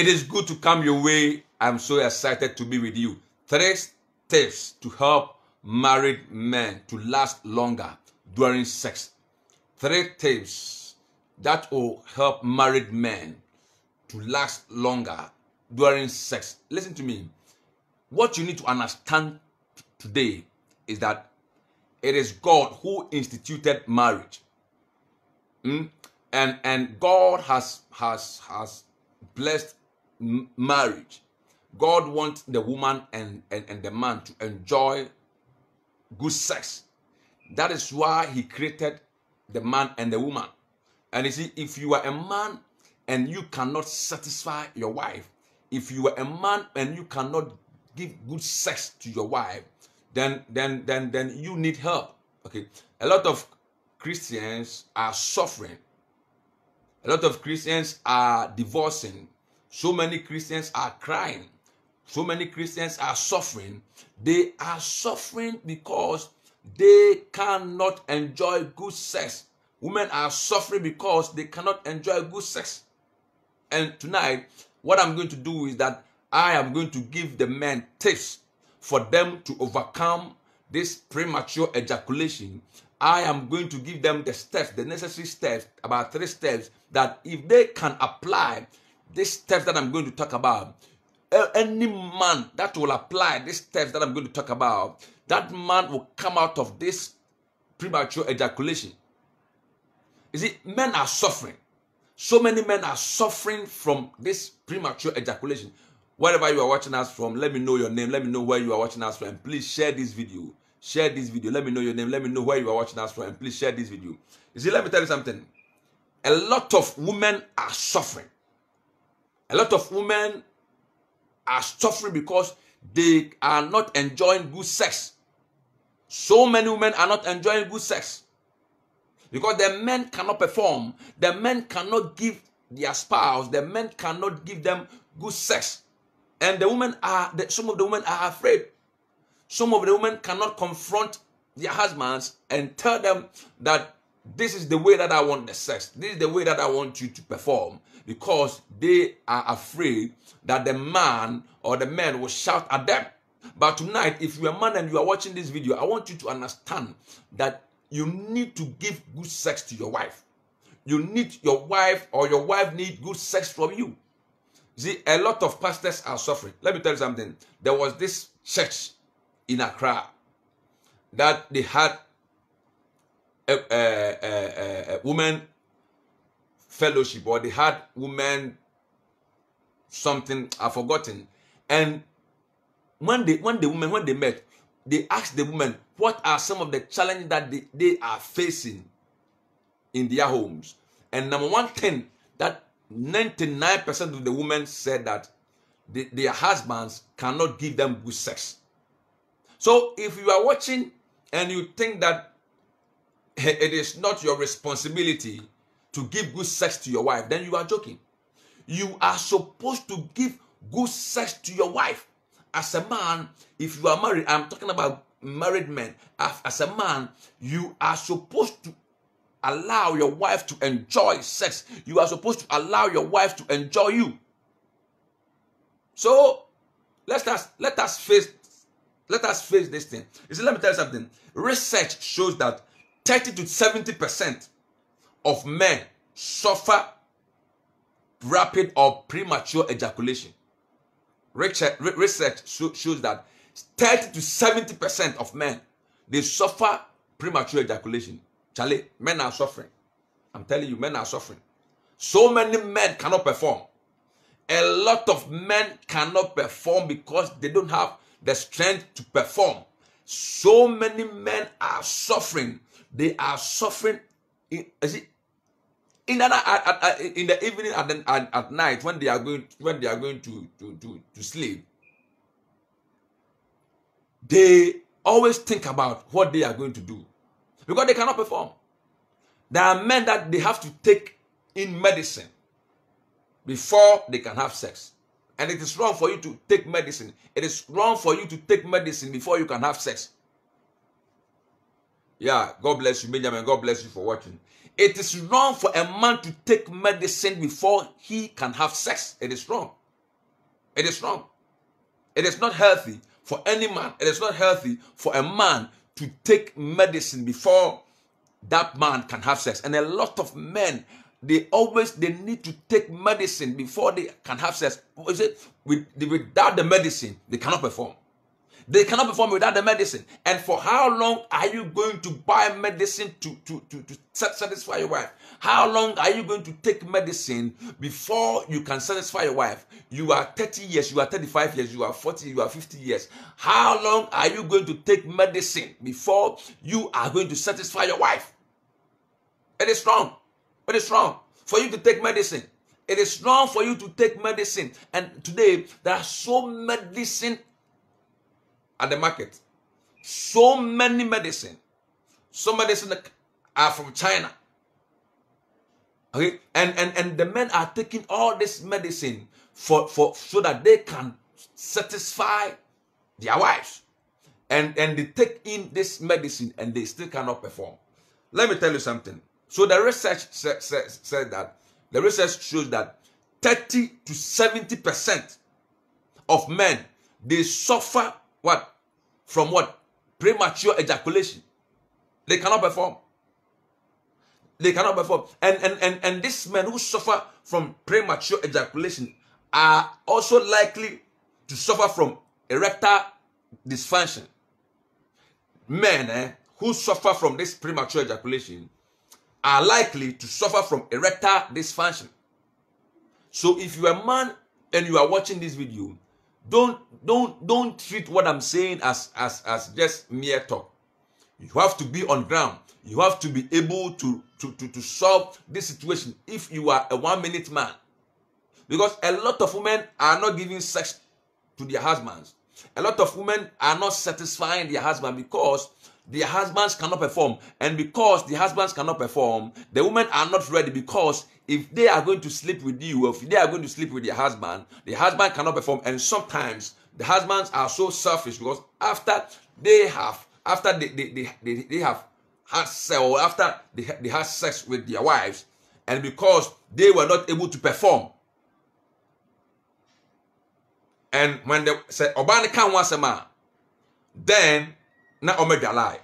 It is good to come your way. I'm so excited to be with you. 3 tips to help married men to last longer during sex. 3 tips that will help married men to last longer during sex. Listen to me. What you need to understand today is that it is God who instituted marriage. And God has blessed marriage. God wants the woman and the man to enjoy good sex. That is why he created the man and the woman. And you see, if you are a man and you cannot satisfy your wife, if you are a man and you cannot give good sex to your wife, then you need help. Okay, a lot of Christians are suffering. A lot of Christians are divorcing. So many Christians are crying. So many Christians are suffering. They are suffering because they cannot enjoy good sex. Women are suffering because they cannot enjoy good sex. And tonight, what I'm going to do is that I am going to give the men tips for them to overcome this premature ejaculation. I am going to give them the steps, the necessary steps, about 3 steps, that if they can apply these steps that I'm going to talk about, any man that will apply these steps that I'm going to talk about, that man will come out of this premature ejaculation. You see, men are suffering. So many men are suffering from this premature ejaculation. Wherever you are watching us from, let me know your name. Let me know where you are watching us from. And please share this video. Share this video. Let me know your name. Let me know where you are watching us from. And please share this video. You see, let me tell you something. A lot of women are suffering. A lot of women are suffering because they are not enjoying good sex. So many women are not enjoying good sex because the men cannot perform. The men cannot give their spouse. The men cannot give them good sex. And the women are, some of the women are afraid. Some of the women cannot confront their husbands and tell them that this is the way that I want the sex. This is the way that I want you to perform, because they are afraid that the man or the man will shout at them. But tonight, if you are a man and you are watching this video, I want you to understand that you need to give good sex to your wife. You need your wife, or your wife needs good sex from you. See, a lot of pastors are suffering. Let me tell you something. There was this church in Accra that they had a women fellowship, or they had women something, I've forgotten. And when they met, they asked the women what are some of the challenges that they are facing in their homes. And number one thing that 99% of the women said that their husbands cannot give them good sex. So if you are watching and you think that it is not your responsibility to give good sex to your wife, then you are joking. You are supposed to give good sex to your wife. As a man, if you are married, I'm talking about married men. As a man, you are supposed to allow your wife to enjoy sex. You are supposed to allow your wife to enjoy you. So let us face this thing. You see, let me tell you something. Research shows that 30 to 70% of men suffer rapid or premature ejaculation. Research shows that 30 to 70% of men, they suffer premature ejaculation. Charlie, men are suffering. I'm telling you, men are suffering. So many men cannot perform. A lot of men cannot perform because they don't have the strength to perform. So many men are suffering. They are suffering in the evening and at night when they are going to sleep. They always think about what they are going to do because they cannot perform. There are men that they have to take in medicine before they can have sex. And it is wrong for you to take medicine. It is wrong for you to take medicine before you can have sex. Yeah, God bless you, Benjamin. God bless you for watching. It is wrong for a man to take medicine before he can have sex. It is wrong. It is wrong. It is not healthy for any man. It is not healthy for a man to take medicine before that man can have sex. And a lot of men, they need to take medicine before they can have sex. Without the medicine, they cannot perform. They cannot perform without the medicine. And for how long are you going to buy medicine to satisfy your wife? How long are you going to take medicine before you can satisfy your wife? You are 30 years, you are 35 years, you are 40, you are 50 years. How long are you going to take medicine before you are going to satisfy your wife? It is wrong. It is wrong for you to take medicine. It is wrong for you to take medicine. And today, there are so medicine at the market. So many medicine. Some medicine are from China. Okay? And the men are taking all this medicine for so that they can satisfy their wives. And they take in this medicine and they still cannot perform. Let me tell you something. So the research said that the research shows that 30 to 70% of men, they suffer what? From what? Premature ejaculation. They cannot perform. They cannot perform. And these men who suffer from premature ejaculation are also likely to suffer from erectile dysfunction. Men who suffer from this premature ejaculation are likely to suffer from erectile dysfunction. So if you are a man and you are watching this video, don't treat what I'm saying as just mere talk. You have to be on ground. You have to be able to solve this situation if you are a 1-minute man. Because a lot of women are not giving sex to their husbands. A lot of women are not satisfying their husband because their husbands cannot perform. And because the husbands cannot perform, the women are not ready, because if they are going to sleep with you, or if they are going to sleep with their husband, the husband cannot perform. And sometimes the husbands are so selfish because after they have had sex, or after they had sex with their wives, and because they were not able to perform, and when they say Obani can once a man, then na omega lie.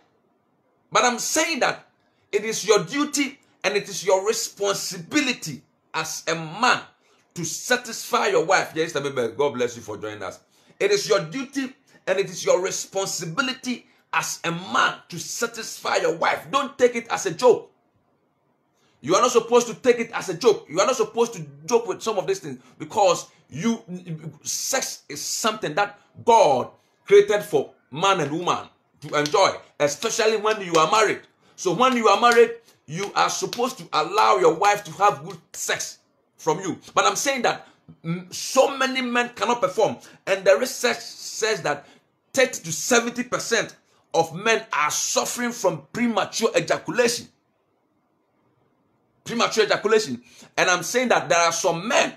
But I'm saying that it is your duty and it is your responsibility as a man to satisfy your wife. Yes, God bless you for joining us. It is your duty and it is your responsibility as a man to satisfy your wife. Don't take it as a joke. You are not supposed to take it as a joke. You are not supposed to joke with some of these things, because sex is something that God created for man and woman to enjoy, especially when you are married. So when you are married, you are supposed to allow your wife to have good sex from you. But I'm saying that so many men cannot perform, and the research says that 30 to 70% of men are suffering from premature ejaculation. Premature ejaculation. And I'm saying that there are some men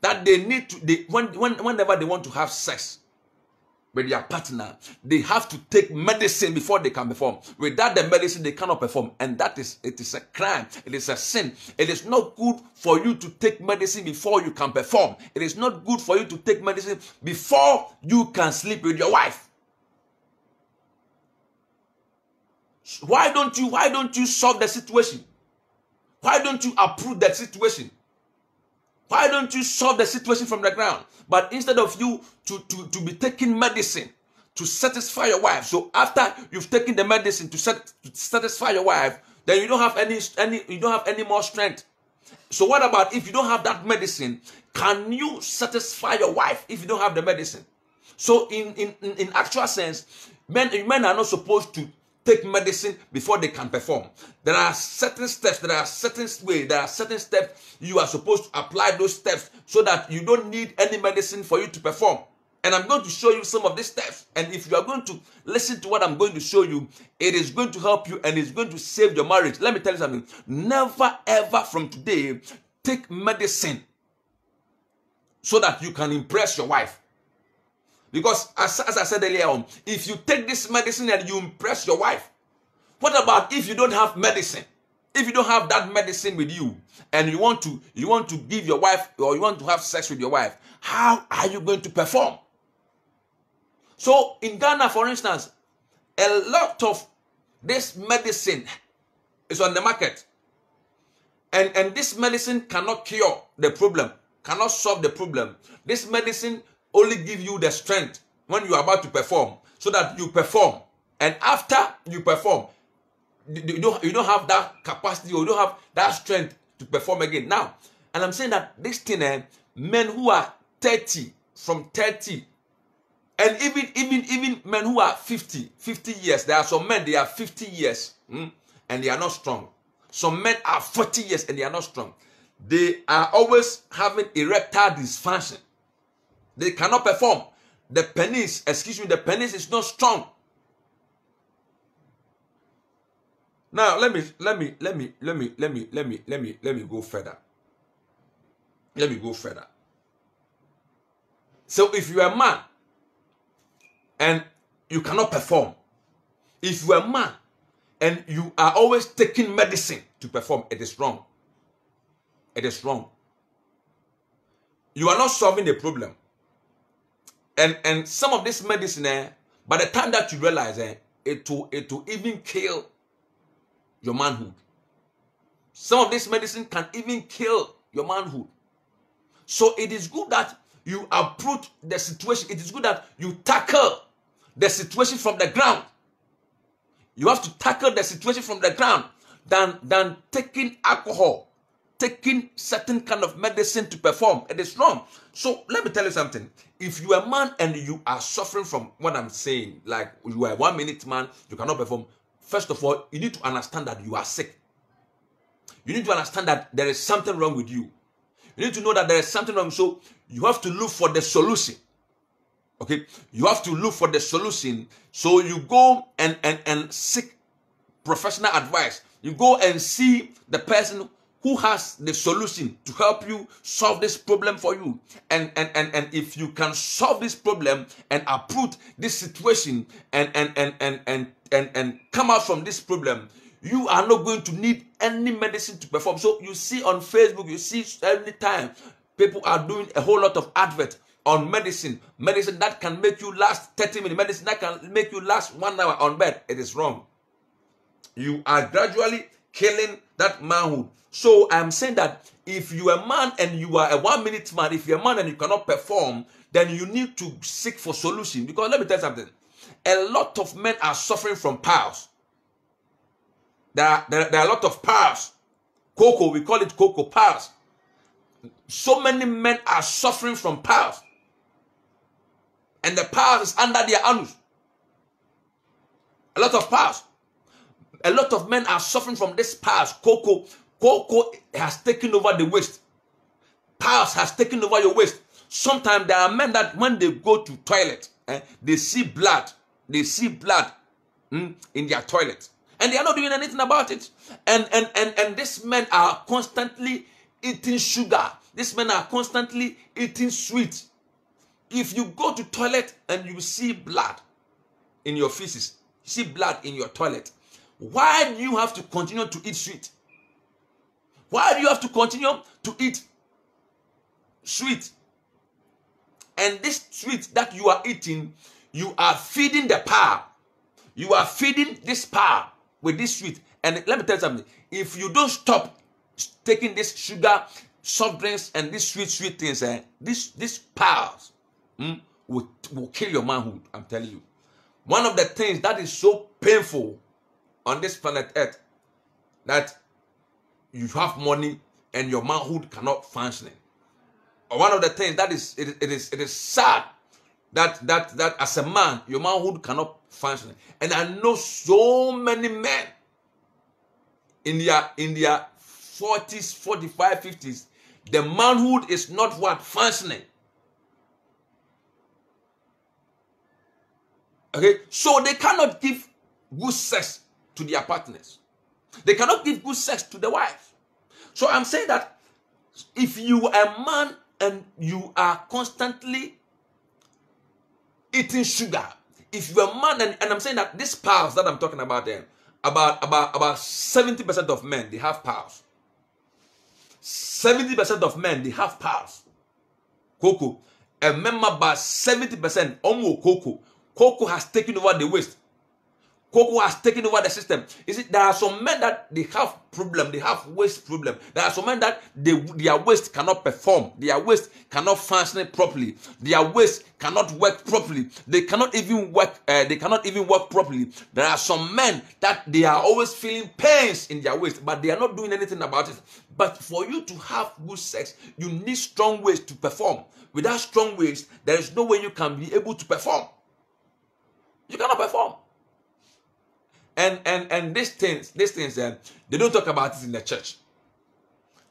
that they need to, whenever they want to have sex with their partner, they have to take medicine before they can perform. Without the medicine, they cannot perform. And it is a crime. It is a sin. It is not good for you to take medicine before you can perform. It is not good for you to take medicine before you can sleep with your wife. Why don't you solve the situation? Why don't you approve that situation? Why don't you solve the situation from the ground? But instead of you to be taking medicine to satisfy your wife, so after you've taken the medicine to satisfy your wife, then you don't have any more strength. So what about if you don't have that medicine? Can you satisfy your wife if you don't have the medicine? So in actual sense, men are not supposed to take medicine before they can perform. There are certain steps, there are certain ways, there are certain steps you are supposed to apply those steps so that you don't need any medicine for you to perform. And I'm going to show you some of these steps. And if you are going to listen to what I'm going to show you, it is going to help you and it's going to save your marriage. Let me tell you something. Never ever from today take medicine so that you can impress your wife. Because as I said earlier on, if you take this medicine and you impress your wife, what about if you don't have medicine? If you don't have that medicine with you, and you want to give your wife, or you want to have sex with your wife, how are you going to perform? So in Ghana, for instance, a lot of this medicine is on the market. And this medicine cannot cure the problem, cannot solve the problem. This medicine only gives you the strength when you are about to perform, so that you perform. And after you perform, you don't have that capacity, or you don't have that strength to perform again. Now, and I'm saying that this thing, men who are 30, from 30, and even men who are 50 years, there are some men, they are 50 years, and they are not strong. Some men are 40 years and they are not strong. They are always having erectile dysfunction. They cannot perform. The penis is not strong. Now let me go further. Let me go further. So if you are a man and you cannot perform, if you are a man and you are always taking medicine to perform, it is wrong. It is wrong. You are not solving the problem. And some of this medicine, by the time that you realize, it will even kill your manhood. Some of this medicine can even kill your manhood. So it is good that you approach the situation. It is good that you tackle the situation from the ground. You have to tackle the situation from the ground than taking alcohol, taking certain kind of medicine to perform. It is wrong. So let me tell you something. If you are a man and you are suffering from what I'm saying, like you are a 1 minute man, you cannot perform. First of all, you need to understand that you are sick. You need to understand that there is something wrong with you. You need to know that there is something wrong. So you have to look for the solution. Okay, you have to look for the solution. So you go and seek professional advice. You go and see the person who has the solution to help you solve this problem for you. And if you can solve this problem and uproot this situation and come out from this problem, you are not going to need any medicine to perform. So you see on Facebook, you see every time people are doing a whole lot of advert on medicine that can make you last 30 minutes, medicine that can make you last 1 hour on bed. It is wrong. You are gradually killing that manhood. So I'm saying that if you are a man and you are a 1 minute man, if you're a man and you cannot perform, then you need to seek for solution. Because let me tell you something. A lot of men are suffering from piles. There are a lot of piles. Cocoa, we call it cocoa piles. So many men are suffering from piles. And the piles is under their anus. A lot of piles. A lot of men are suffering from this piles. Cocoa has taken over the waist. Piles has taken over your waist. Sometimes there are men that when they go to toilet, they see blood. They see blood in their toilet. And they are not doing anything about it. And these men are constantly eating sugar. These men are constantly eating sweet. If you go to toilet and you see blood in your feces, you see blood in your toilet, why do you have to continue to eat sweet? Why do you have to continue to eat sweet? And this sweet that you are eating, you are feeding the power. You are feeding this power with this sweet. And let me tell you something. If you don't stop taking this sugar, soft drinks, and these sweet things, these powers will kill your manhood. I'm telling you. One of the things that is so painful on this planet Earth, that you have money and your manhood cannot function. Or one of the things that is it is sad that as a man your manhood cannot function. And I know so many men in their 40s, 45, 50s, the manhood is not what functioning. Okay, so they cannot give good sex to their partners. They cannot give good sex to the wife. So I'm saying that if you are a man and you are constantly eating sugar, if you are a man and I'm saying that these piles that I'm talking about them about 70% of men, they have powers. 70% of men, they have powers. Cocoa. And remember, about 70% almost cocoa. Cocoa has taken over the waste. Cocoa has taken over the system. You see, there are some men that they have problem, they have waste problem. There are some men that their waste cannot perform, their waste cannot function properly, their waste cannot work properly. They cannot even work. Properly. There are some men that they are always feeling pains in their waist, but they are not doing anything about it. But for you to have good sex, you need strong ways to perform. Without strong ways, there is no way you can be able to perform. You cannot perform. And these things, they don't talk about it in the church.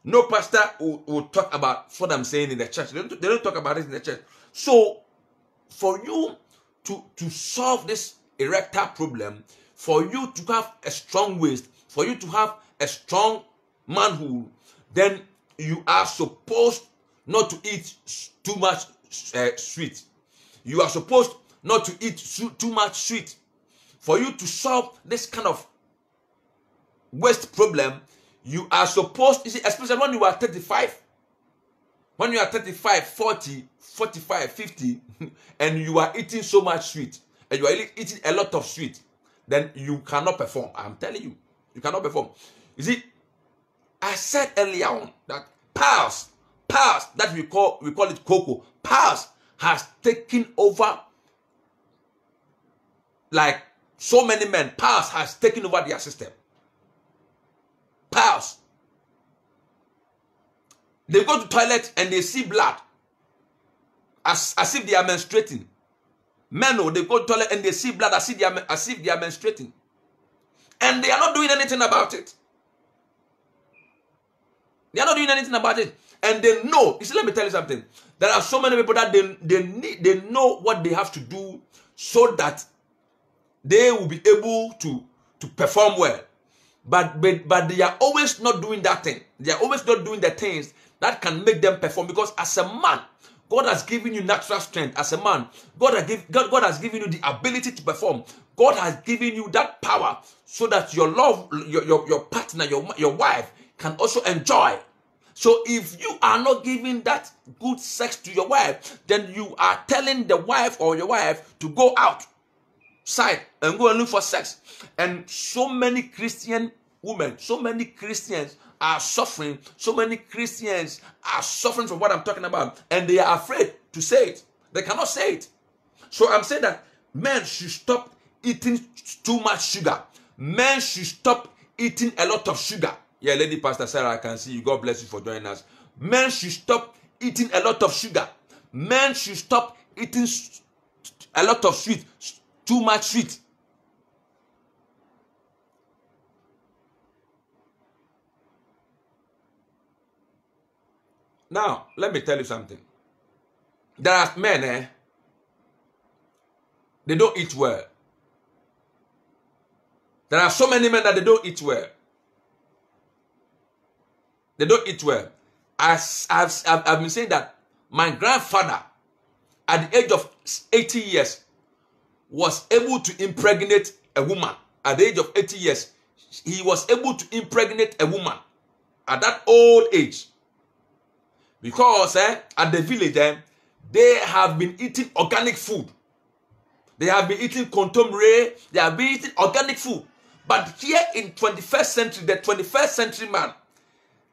No pastor will talk about what I'm saying in the church. They don't talk about it in the church. So, for you to solve this erectile problem, for you to have a strong waist, for you to have a strong manhood, then you are supposed not to eat too much sweet. You are supposed not to eat too much sweet. For you to solve this kind of waste problem, you are supposed, you see, especially when you are 35, when you are 35, 40, 45, 50, and you are eating so much sweet, and you are eating a lot of sweet, then you cannot perform. I'm telling you, you cannot perform. You see, I said earlier on that powers that we call it cocoa, powers has taken over, like so many men. Powers has taken over their system. Powers. They go to toilet and they see blood, as if they are menstruating. Men, they go to toilet and they see blood as if they are menstruating, and they are not doing anything about it. They are not doing anything about it, and they know. You see, let me tell you something. There are so many people that they know what they have to do so that they will be able to perform well. But they are always not doing that thing. They are always not doing the things that can make them perform. Because as a man, God has given you natural strength. As a man, God has given you the ability to perform. God has given you that power so that your partner, your wife can also enjoy. So if you are not giving that good sex to your wife, then you are telling the wife or your wife to go outside and go and look for sex. And so many Christian women, so many Christians are suffering. So many Christians are suffering from what I'm talking about, and they are afraid to say it. They cannot say it. So I'm saying that men should stop eating too much sugar. Men should stop eating a lot of sugar. Yeah, Lady Pastor Sarah, I can see you. God bless you for joining us. Men should stop eating a lot of sugar. Men should stop eating a lot of sweet, too much sweet. Now, let me tell you something. There are men, they don't eat well. There are so many men that they don't eat well. They don't eat well. I've been saying that my grandfather, at the age of 80 years, was able to impregnate a woman. At the age of 80 years, he was able to impregnate a woman at that old age. Because at the village, they have been eating organic food. They have been eating contemporary. They have been eating organic food. But here in 21st century, the 21st century man,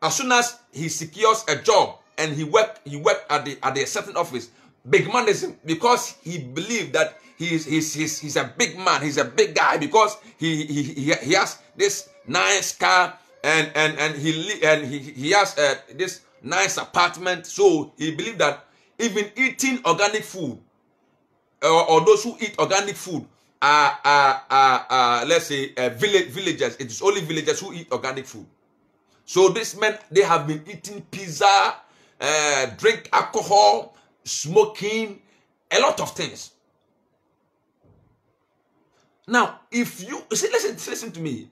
as soon as he secures a job and he worked at the certain office, big manism, because he believed that he's a big man, he's a big guy, because he has this nice car and he has this nice apartment. So he believed that even eating organic food, or those who eat organic food are let's say villagers. It is only villagers who eat organic food. So these men, they have been eating pizza, drink alcohol, smoking, a lot of things. Now, if you see, listen to me.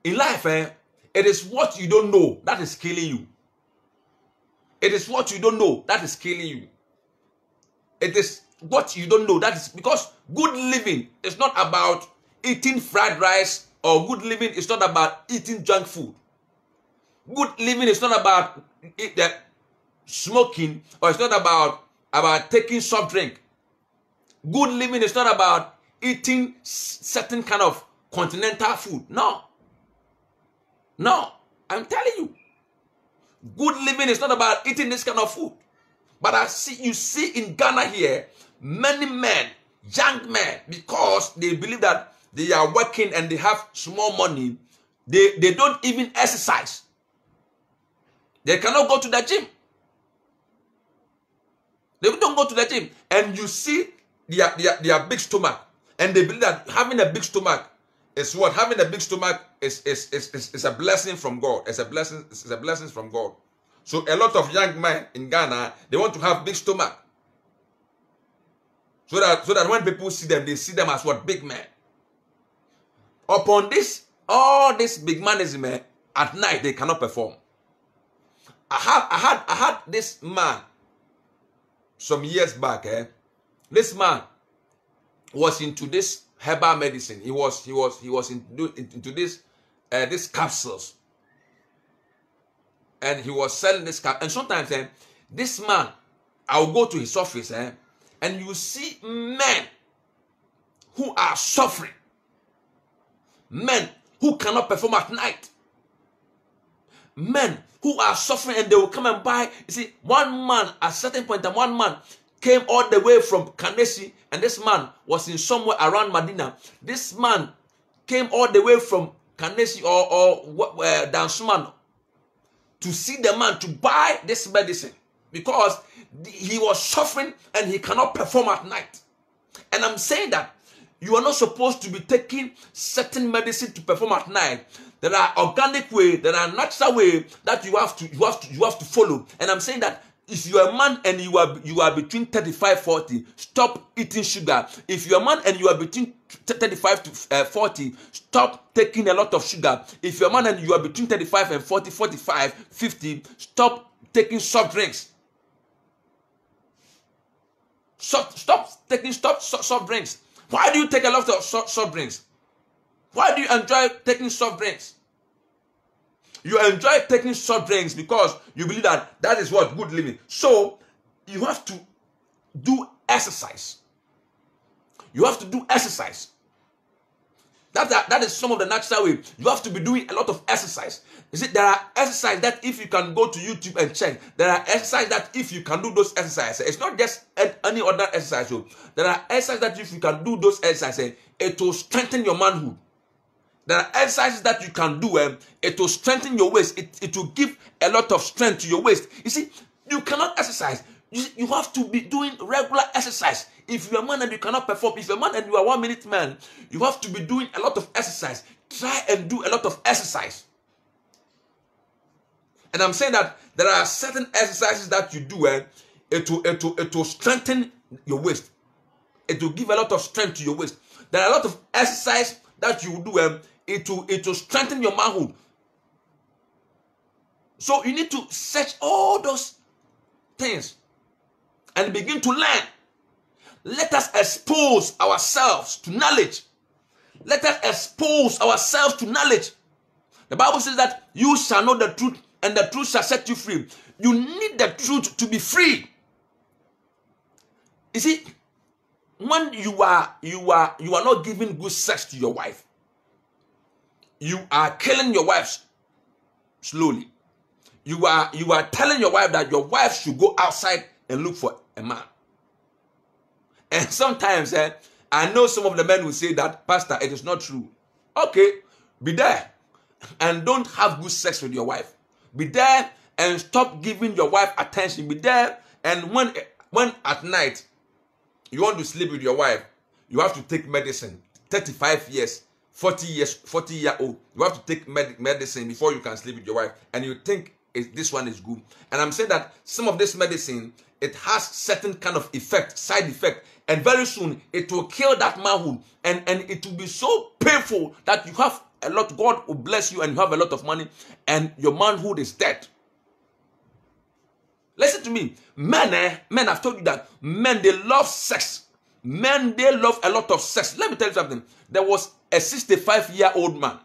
In life, it is what you don't know that is killing you. It is what you don't know that is killing you. It is what you don't know that is, because good living is not about eating fried rice or good living is not about eating junk food. Good living is not about smoking, or it's not about taking soft drink. Good living is not about eating certain kind of continental food. No, I'm telling you, good living is not about eating this kind of food. But you see in Ghana here, many men, young men, because they believe that they are working and they have small money, they don't even exercise. They cannot go to the gym. They don't go to the gym. And you see their big stomach. And they believe that having a big stomach is what? Having a big stomach is a blessing from God. It's a blessing from God. So a lot of young men in Ghana, they want to have big stomach. So that when people see them, they see them as what? Big men. Upon this, all this big manism, at night they cannot perform. I had this man some years back. This man was into this herbal medicine. He was into this capsules, and he was selling this cap. And sometimes this man, I'll go to his office, and you see men who are suffering, men who cannot perform at night, men who are suffering, and they will come and buy. You see, one man at a certain point, and one man came all the way from Kanesi, and this man was in somewhere around Medina. This man came all the way from Kanesi or Dansuman to see the man, to buy this medicine, because he was suffering and he cannot perform at night. And I'm saying that you are not supposed to be taking certain medicine to perform at night. There are organic way, there are natural way that you have to follow. And I'm saying that if you are a man and you are between 35-40, stop eating sugar. If you are a man and you are between 35 to 40, stop taking a lot of sugar. If you are a man and you are between 35 and 40, 45, 50, stop taking soft drinks. Stop taking soft drinks. Why do you take a lot of soft drinks? Why do you enjoy taking soft drinks? You enjoy taking soft drinks because you believe that is what good living. So you have to do exercise. You have to do exercise. That is some of the natural way. You have to be doing a lot of exercise. You see, there are exercises that if you can go to YouTube and check, there are exercises that if you can do those exercises, it's not just any other exercise. There are exercises that if you can do those exercises, it will strengthen your manhood. There are exercises that you can do, it will strengthen your waist. It will give a lot of strength to your waist. You see, you cannot exercise. You have to be doing regular exercise. If you're a man and you cannot perform, if you're a man and you are 1 minute man, you have to be doing a lot of exercise. Try and do a lot of exercise. And I'm saying that there are certain exercises that you do, it will strengthen your waist. It will give a lot of strength to your waist. There are a lot of exercise that you do, it will strengthen your manhood. So you need to search all those things and begin to learn. Let us expose ourselves to knowledge. Let us expose ourselves to knowledge. The Bible says that you shall know the truth, and the truth shall set you free. You need the truth to be free. You see, when you are not giving good sex to your wife, you are killing your wife slowly. You are telling your wife that your wife should go outside and look for a man. And sometimes I know some of the men will say that, Pastor, it is not true. Okay, be there and don't have good sex with your wife. Be there and stop giving your wife attention. Be there, and when at night you want to sleep with your wife, you have to take medicine. 35 years, 40 year old, you have to take medicine before you can sleep with your wife, and you think this one is good. And I'm saying that some of this medicine, it has certain kind of effect, side effect, and very soon it will kill that manhood, and it will be so painful that you have a lot, God will bless you and you have a lot of money, and your manhood is dead. Listen to me, men, I've told you that men, they love sex. Men, they love a lot of sex. Let me tell you something. There was a 65-year-old man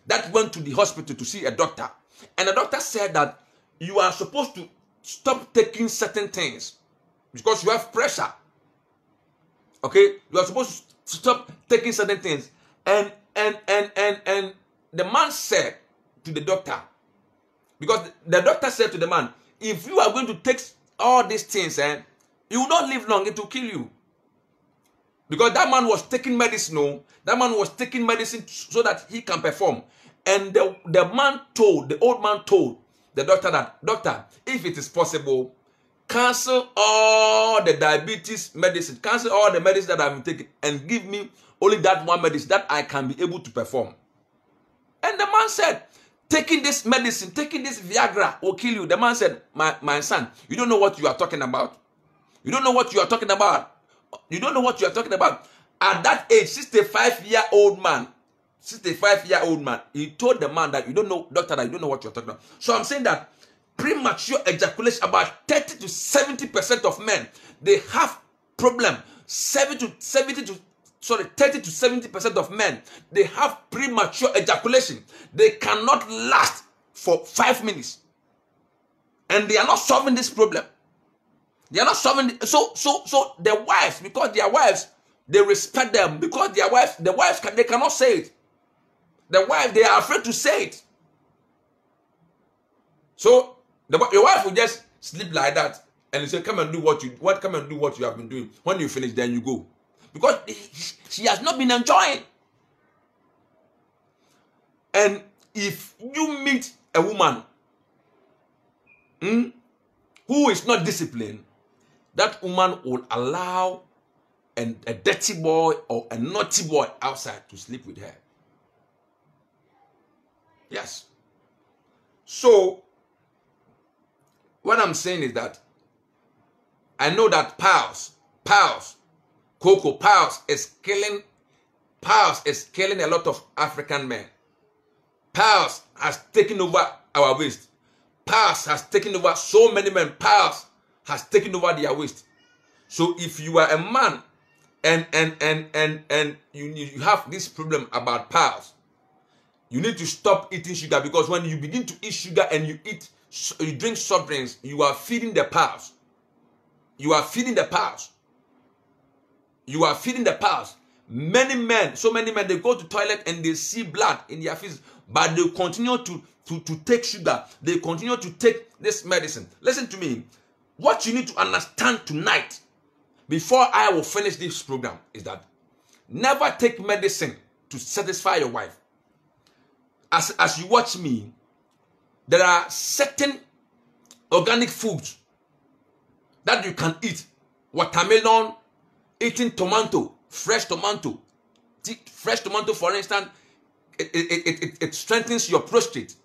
that went to the hospital to see a doctor. And the doctor said that you are supposed to stop taking certain things because you have pressure. Okay? You are supposed to stop taking certain things. And the man said to the doctor, because the doctor said to the man, if you are going to take all these things, you will not live long, it will kill you. Because that man was taking medicine, that man was taking medicine so that he can perform. And the old man told the doctor that, doctor, if it is possible, cancel all the diabetes medicine, cancel all the medicine that I'm taking, and give me only that one medicine that I can be able to perform. And the man said, taking this medicine, taking this Viagra will kill you. The man said, my son, you don't know what you are talking about. You don't know what you are talking about. You don't know what you are talking about. At that age, 65-year-old man, he told the man that you don't know, doctor, that you don't know what you're talking about. So I'm saying that premature ejaculation, about 30 to 70% of men, they have problem. 30 to 70% of men, they have premature ejaculation. They cannot last for 5 minutes. And they are not solving this problem. They are not solving it. So the wives, because their wives, they respect them, because their wives, they cannot say it. The wife, they are afraid to say it. So your wife will just sleep like that and say, come and do what you have been doing. When you finish, then you go. Because she has not been enjoying. And if you meet a woman who is not disciplined, that woman will allow a dirty boy or a naughty boy outside to sleep with her. Yes. So, what I'm saying is that I know that Cocoa Pals is killing a lot of African men. Pals has taken over our waist. Pals has taken over so many men. Pals has taken over their waist. So if you are a man and you have this problem about pals, you need to stop eating sugar, because when you begin to eat sugar and you drink soft drinks, you are feeding the pals. You are feeding the pals. You are feeding the pals. Many men, so many men, they go to toilet and they see blood in their feces, but they continue to take sugar. They continue to take this medicine. Listen to me. What you need to understand tonight, before I will finish this program, is that never take medicine to satisfy your wife. As you watch me, there are certain organic foods that you can eat. Watermelon, eating tomato, fresh tomato. Fresh tomato, for instance, it strengthens your prostate.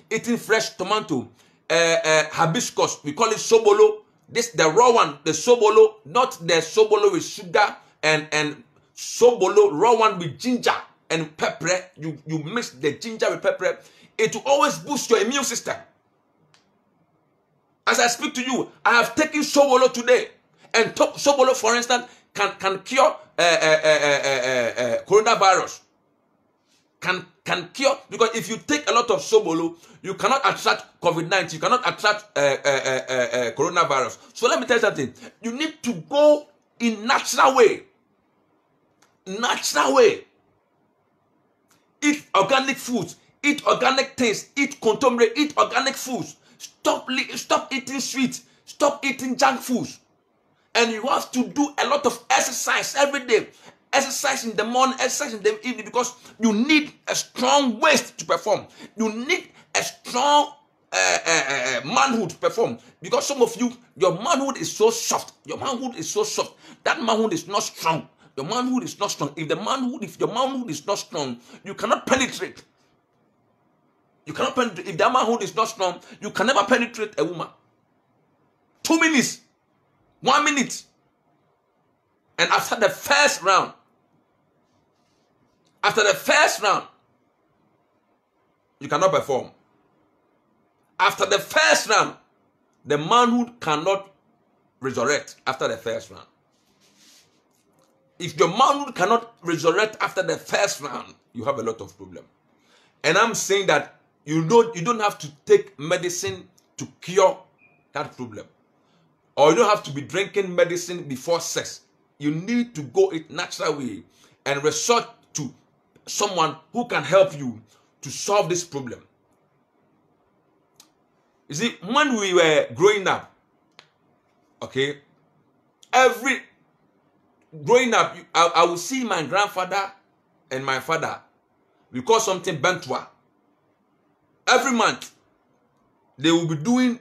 Eating fresh tomato, hibiscus, we call it sobolo. The raw one, the sobolo, not the sobolo with sugar and sobolo, raw one with ginger and pepper. You mix the ginger with pepper. It will always boost your immune system. As I speak to you, I have taken sobolo today, and sobolo, for instance, can cure coronavirus. Can cure, because if you take a lot of sobolo, you cannot attract COVID-19. You cannot attract coronavirus. So let me tell you something. You need to go in natural way. Natural way. Eat organic foods. Eat organic things. Eat contemporary. Eat organic foods. Stop eating sweet. Stop eating junk foods. And you have to do a lot of exercise every day. Exercise in the morning, exercise in the evening, because you need a strong waist to perform. You need a strong manhood to perform. Because some of you, your manhood is so soft. Your manhood is so soft. That manhood is not strong. Your manhood is not strong. If your manhood is not strong, you cannot penetrate. You cannot penetrate. If that manhood is not strong, you can never penetrate a woman. 2 minutes. 1 minute. And after the first round, you cannot perform. After the first round, the manhood cannot resurrect after the first round. If your manhood cannot resurrect after the first round, you have a lot of problem. And I'm saying that you don't have to take medicine to cure that problem. Or you don't have to be drinking medicine before sex. You need to go it natural way and resort to someone who can help you to solve this problem. You see, when we were growing up, okay, growing up, I would see my grandfather and my father, we call something Bentwa. Every month, they will be doing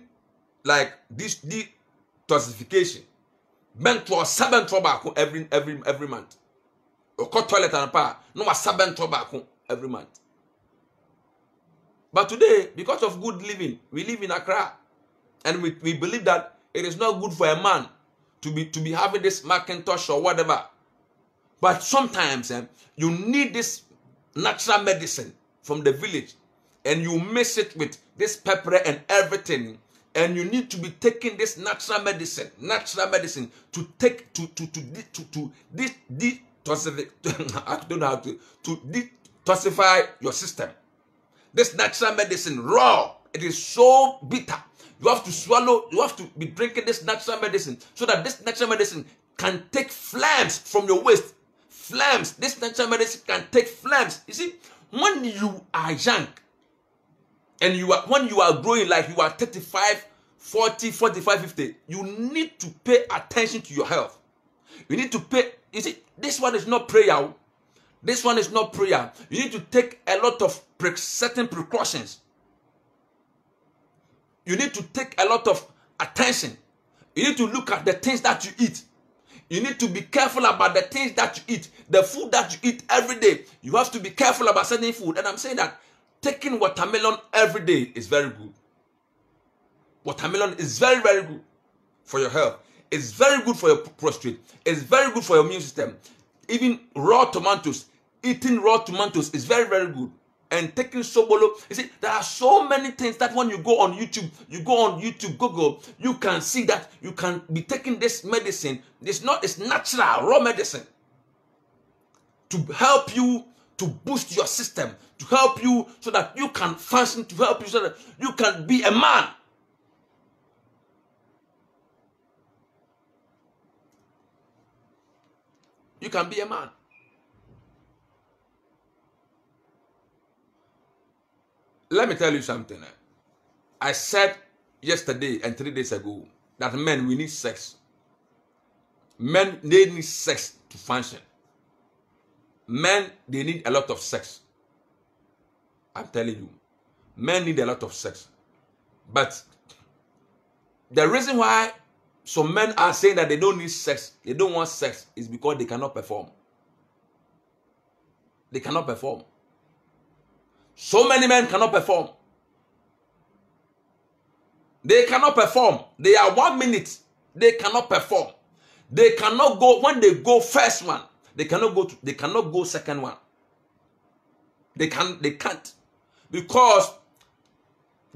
like this detoxification. Bentwa, 7 trouble every month. You call toilet and power, no 7 trouble every month. But today, because of good living, we live in Accra, and we believe that it is not good for a man to be having this Macintosh or whatever. But sometimes you need this natural medicine from the village, and you mix it with this pepper and everything, and you need to be taking this natural medicine to take to detoxify. I don't know how to detoxify your system. This natural medicine, raw, it is so bitter. You have to swallow, you have to be drinking this natural medicine so that this natural medicine can take flames from your waist. Flames. This natural medicine can take flames. You see, when you are young and when you are growing, like you are 35, 40, 45, 50, you need to pay attention to your health. You need to pay, you see, this one is not prayer. This one is not prayer. You need to take a lot of certain precautions. You need to take a lot of attention. You need to look at the things that you eat. You need to be careful about the things that you eat. The food that you eat every day. You have to be careful about certain food. And I'm saying that taking watermelon every day is very good. Watermelon is very, very good for your health. It's very good for your prostate. It's very good for your immune system. Even raw tomatoes. Eating raw tomatoes is very, very good. And taking sobolo, you see, there are so many things that when you go on YouTube, Google, you can see that you can be taking this medicine. It's natural, raw medicine to help you to boost your system, to help you so that you can function, to help you so that you can be a man. You can be a man. Let me tell you something. I said yesterday and 3 days ago that men, we need sex. Men, they need sex to function. Men, they need a lot of sex. I'm telling you. Men need a lot of sex. But the reason why some men are saying that they don't need sex, they don't want sex, is because they cannot perform. They cannot perform. So many men cannot perform. They cannot perform. They are 1 minute. They cannot perform. They cannot go when they go first one. They cannot go second one. They can't. Because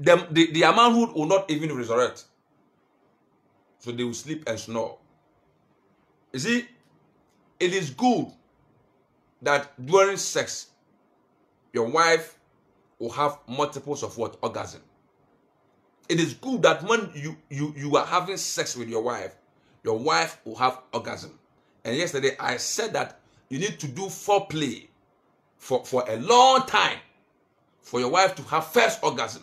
their manhood will not even resurrect. So they will sleep and snore. You see, it is good that during sex, your wife will have multiples of what? Orgasm. It is good that when you are having sex with your wife will have orgasm. And yesterday I said that you need to do foreplay for a long time for your wife to have first orgasm.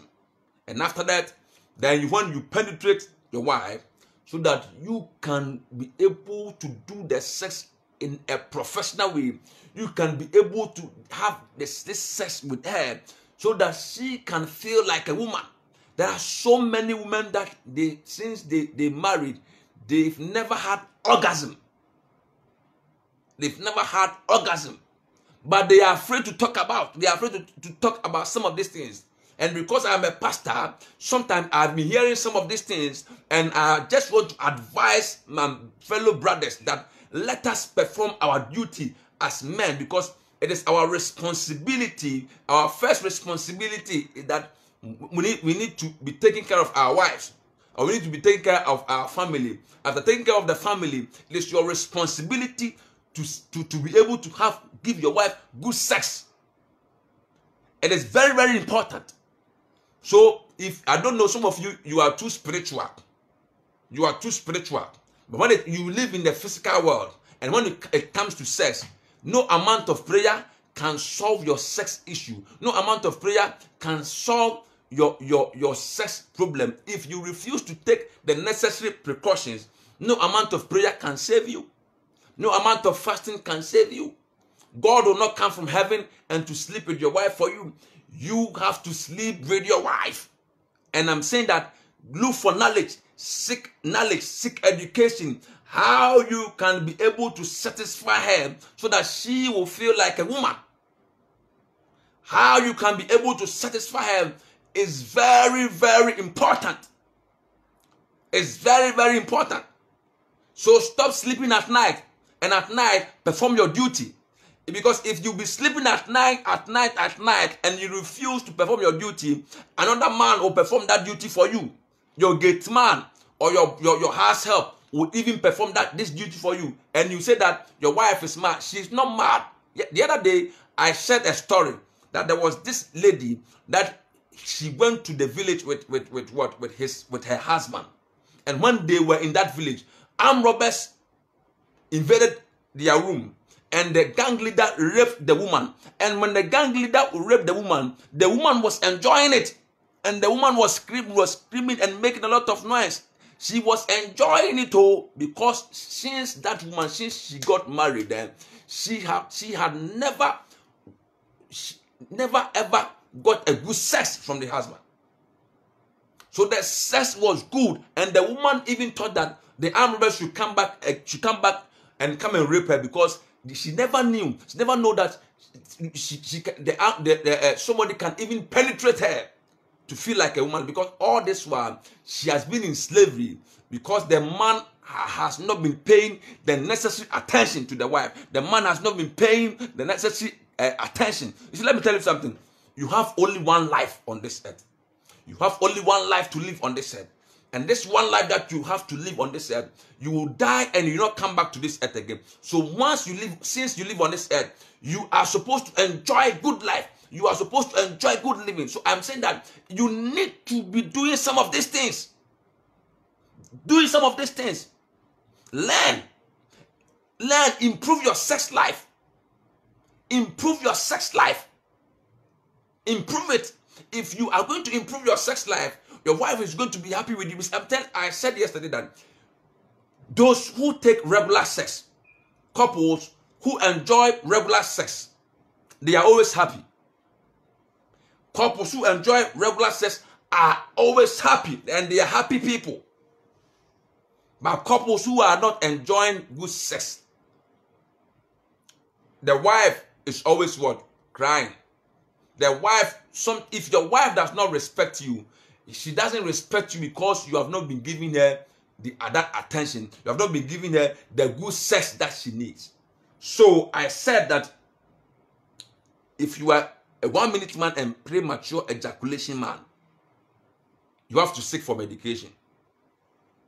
And after that, then when you penetrate your wife so that you can be able to do the sex in a professional way, you can be able to have this sex with her so that she can feel like a woman. There are so many women that since they married, they've never had orgasm. They've never had orgasm. But they are afraid to talk about. They are afraid to talk about some of these things. And because I'm a pastor, sometimes I've been hearing some of these things, and I just want to advise my fellow brothers that let us perform our duty as men, because it is our responsibility. Our first responsibility is that we need to be taking care of our wives, or we need to be taking care of our family. After taking care of the family, it is your responsibility to be able to give your wife good sex. It is very, very important. So if I don't know, some of you are too spiritual. You are too spiritual. But when you live in the physical world, and when it comes to sex, no amount of prayer can solve your sex issue. No amount of prayer can solve your sex problem. If you refuse to take the necessary precautions, no amount of prayer can save you. No amount of fasting can save you. God will not come from heaven and to sleep with your wife for you. You have to sleep with your wife. And I'm saying that look for knowledge, seek education, how you can be able to satisfy her so that she will feel like a woman. How you can be able to satisfy her is very, very important. It's very, very important. So stop sleeping at night, and at night perform your duty. Because if you be sleeping at night, and you refuse to perform your duty, another man will perform that duty for you. Your gate man or your house help will even perform this duty for you. And you say that your wife is mad. She's not mad. The other day, I shared a story that there was this lady that she went to the village with her husband. And when they were in that village, armed robbers invaded their room. And the gang leader raped the woman. And when the gang leader raped the woman was enjoying it. And the woman was screaming and making a lot of noise. She was enjoying it all because since she got married, she had never ever got a good sex from the husband. So the sex was good, and the woman even thought that the armed robbers should come back and come and rape her because she never knew. She never know that somebody can even penetrate her to feel like a woman, because all this while she has been in slavery because the man has not been paying the necessary attention to the wife. The man has not been paying the necessary attention. You see, let me tell you something. You have only one life on this earth. You have only one life to live on this earth. And this one life that you have to live on this earth, you will die and you will not come back to this earth again. So since you live on this earth, you are supposed to enjoy good life. You are supposed to enjoy good living. So I'm saying that you need to be doing some of these things. Doing some of these things. Learn, improve your sex life. Improve your sex life. Improve it. If you are going to improve your sex life, your wife is going to be happy with you. I said yesterday that those who take regular sex, couples who enjoy regular sex, they are always happy. Couples who enjoy regular sex are always happy, and they are happy people. But couples who are not enjoying good sex, the wife is always what? Crying. The wife, if your wife does not respect you, she doesn't respect you because you have not been giving her that attention. You have not been giving her the good sex that she needs. So I said that if you are a 1-minute man and premature ejaculation man, you have to seek for medication.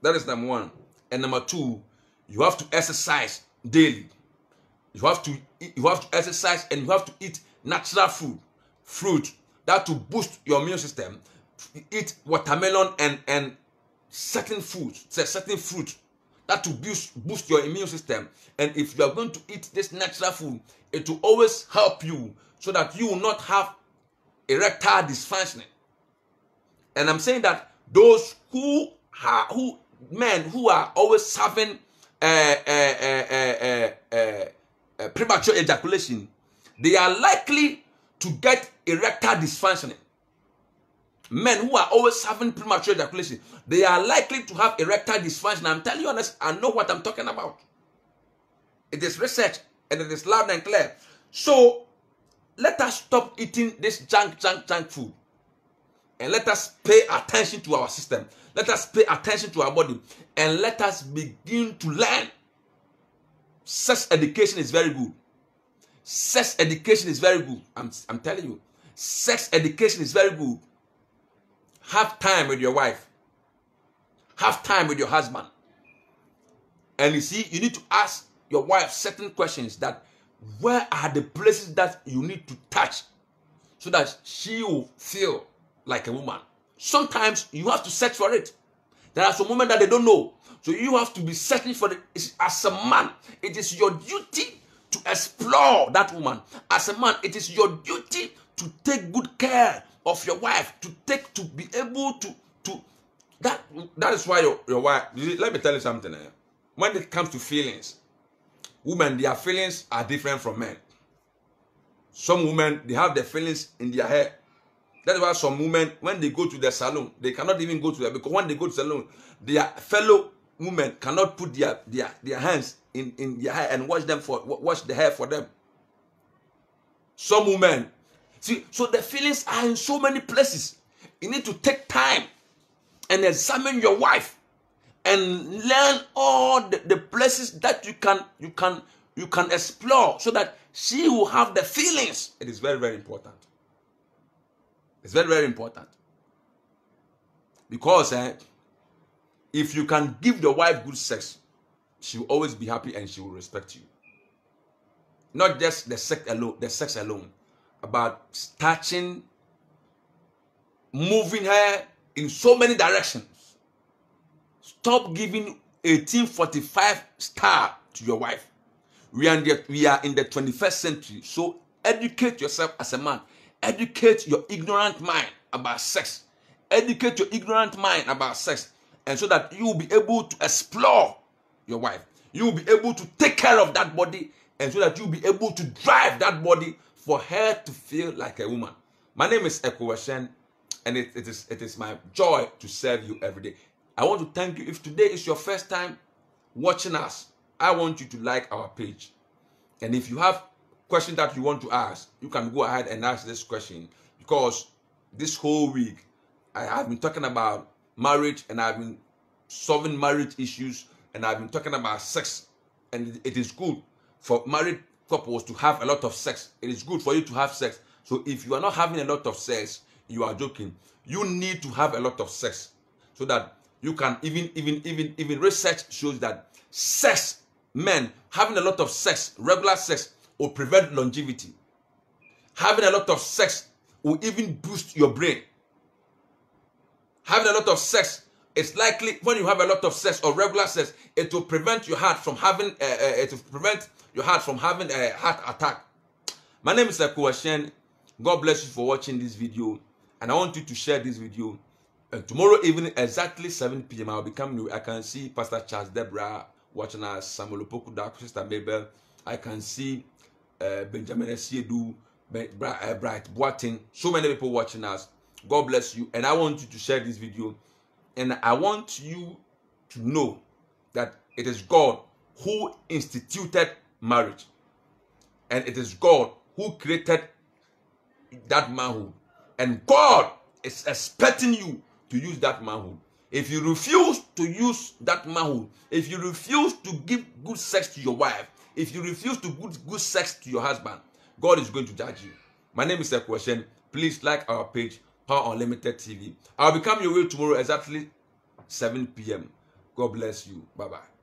That is number one. And number two, you have to exercise daily. You have to exercise, and you have to eat natural fruit that to boost your immune system. Eat watermelon and certain fruit that to boost your immune system. And if you are going to eat this natural food, it will always help you so that you will not have erectile dysfunction. And I'm saying that those men who are always having premature ejaculation, they are likely to get erectile dysfunction. Men who are always having premature ejaculation, they are likely to have erectile dysfunction. I'm telling you honest, I know what I'm talking about. It is research, and it is loud and clear. So let us stop eating this junk food, and let us pay attention to our system. Let us pay attention to our body, and let us begin to learn. Sex education is very good. Sex education is very good. I'm telling you, sex education is very good. Have time with your wife. Have time with your husband. And you see, you need to ask your wife certain questions that where are the places that you need to touch so that she will feel like a woman. Sometimes you have to search for it. There are some women that they don't know. So you have to be searching for it. As a man, it is your duty to explore that woman. As a man, it is your duty to take good care of your wife, to be able to that is why your wife, let me tell you something. When it comes to feelings, women, their feelings are different from men. Some women, they have their feelings in their head. That's why some women, when they go to the salon, they cannot even go to them, because when they go to the salon, their fellow women cannot put their hands in their hair and wash the hair for them. Some women, see, so the feelings are in so many places. You need to take time and examine your wife and learn all the places that you can explore so that she will have the feelings. It is very, very important. It's very, very important. Because if you can give your wife good sex, she will always be happy and she will respect you. Not just the sex alone, about touching, moving her in so many directions. Stop giving 1845 star to your wife. We are in the 21st century, so educate yourself as a man. Educate your ignorant mind about sex. Educate your ignorant mind about sex, and so that you will be able to explore your wife. You will be able to take care of that body, and so that you will be able to drive that body for her to feel like a woman. My name is Ekuwesen, and it is my joy to serve you every day. I want to thank you. If today is your first time watching us, I want you to like our page. And if you have questions that you want to ask, you can go ahead and ask this question, because this whole week I have been talking about marriage, and I've been solving marriage issues, and I've been talking about sex. And it is good for married couples to have a lot of sex. It is good for you to have sex. So if you are not having a lot of sex, you are joking. You need to have a lot of sex so that you can even research shows that sex, men having a lot of sex, regular sex, will prevent longevity. Having a lot of sex will even boost your brain. Having a lot of sex, it's likely when you have a lot of sex or regular sex, it will prevent your heart from having a heart attack. My name is Ekuwesen. God bless you for watching this video, and I want you to share this video. And tomorrow evening, exactly 7 p.m., I'll be coming. I can see Pastor Charles Deborah watching us, Samuel Opoku, Sister Mabel. I can see Benjamin Esiedu, Bright Boating. So many people watching us. God bless you. And I want you to share this video. And I want you to know that it is God who instituted marriage. And it is God who created that manhood. And God is expecting you to use that manhood. If you refuse to use that manhood, if you refuse to give good sex to your wife, if you refuse to give good sex to your husband, God is going to judge you. My name is Ekuwesen. Please like our page, Power Unlimited TV. I'll be coming your way tomorrow exactly 7 p.m. God bless you. Bye-bye.